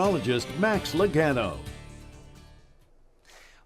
Meteorologist Max Logano.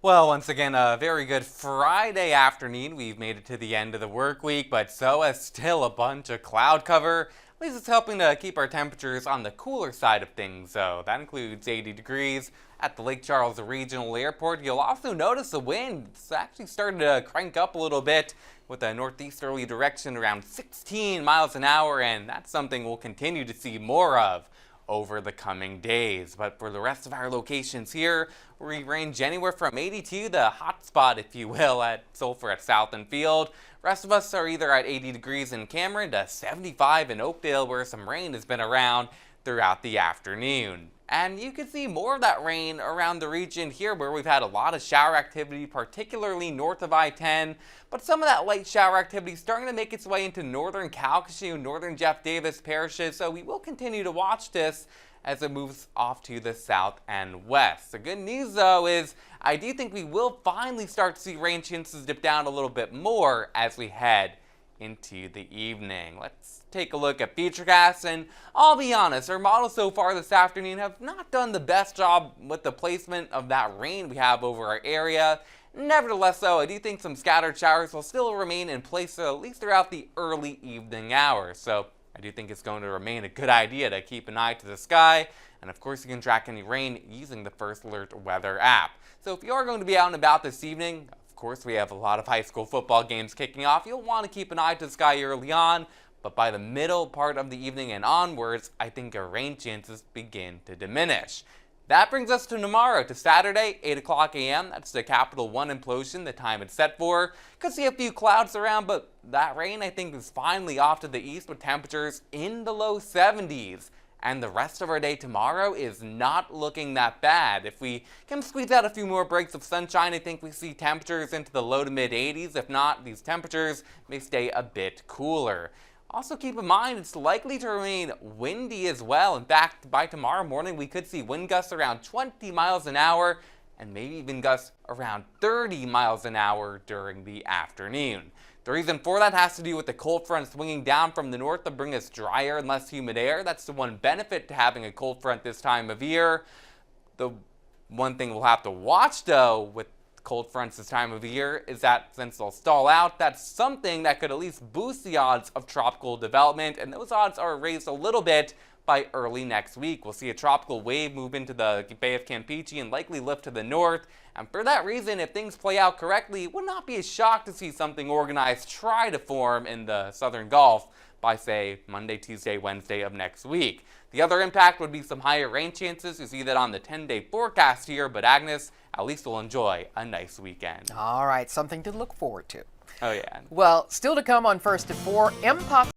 Well, once again, a very good Friday afternoon. We've made it to the end of the work week, but so has still a bunch of cloud cover. At least it's helping to keep our temperatures on the cooler side of things, so that includes 80 degrees at the Lake Charles Regional Airport. You'll also notice the wind. It's actually starting to crank up a little bit with a northeasterly direction around 16 miles an hour, and that's something we'll continue to see more of over the coming days. But for the rest of our locations here, we range anywhere from 82, the hot spot, if you will, at Sulphur at South and Field. Rest of us are either at 80 degrees in Cameron to 75 in Oakdale, where some rain has been around throughout the afternoon. And you can see more of that rain around the region here where we've had a lot of shower activity, particularly north of I-10. But some of that light shower activity is starting to make its way into northern Calcasieu, northern Jeff Davis parishes. So we will continue to watch this as it moves off to the south and west. The good news, though, is I do think we will finally start to see rain chances dip down a little bit more as we head into the evening. Let's take a look at Futurecast, and I'll be honest, our models so far this afternoon have not done the best job with the placement of that rain we have over our area. Nevertheless, though, I do think some scattered showers will still remain in place at least throughout the early evening hours. So I do think it's going to remain a good idea to keep an eye to the sky, and of course you can track any rain using the First Alert weather app. So if you are going to be out and about this evening, of course, we have a lot of high school football games kicking off. You'll want to keep an eye to the sky early on, but by the middle part of the evening and onwards, I think our rain chances begin to diminish. That brings us to tomorrow, to Saturday, 8 o'clock a.m. That's the Capital One implosion, the time it's set for. Could see a few clouds around, but that rain, I think, is finally off to the east with temperatures in the low 70s. And the rest of our day tomorrow is not looking that bad. If we can squeeze out a few more breaks of sunshine, I think we see temperatures into the low to mid 80s. If not, these temperatures may stay a bit cooler. Also keep in mind, it's likely to remain windy as well. In fact, by tomorrow morning, we could see wind gusts around 20 miles an hour and maybe even gusts around 30 miles an hour during the afternoon. The reason for that has to do with the cold front swinging down from the north to bring us drier and less humid air. That's the one benefit to having a cold front this time of year. The one thing we'll have to watch, though, with cold fronts this time of year is that since they'll stall out, that's something that could at least boost the odds of tropical development, and those odds are raised a little bit by early next week. We'll see a tropical wave move into the Bay of Campeche and likely lift to the north. And for that reason, if things play out correctly, it would not be a shock to see something organized try to form in the southern Gulf by, say, Monday, Tuesday, Wednesday of next week. The other impact would be some higher rain chances. You see that on the 10-day forecast here, but Agnes, at least we'll enjoy a nice weekend. All right, something to look forward to. Oh, yeah. Well, still to come on First at 4, Mpox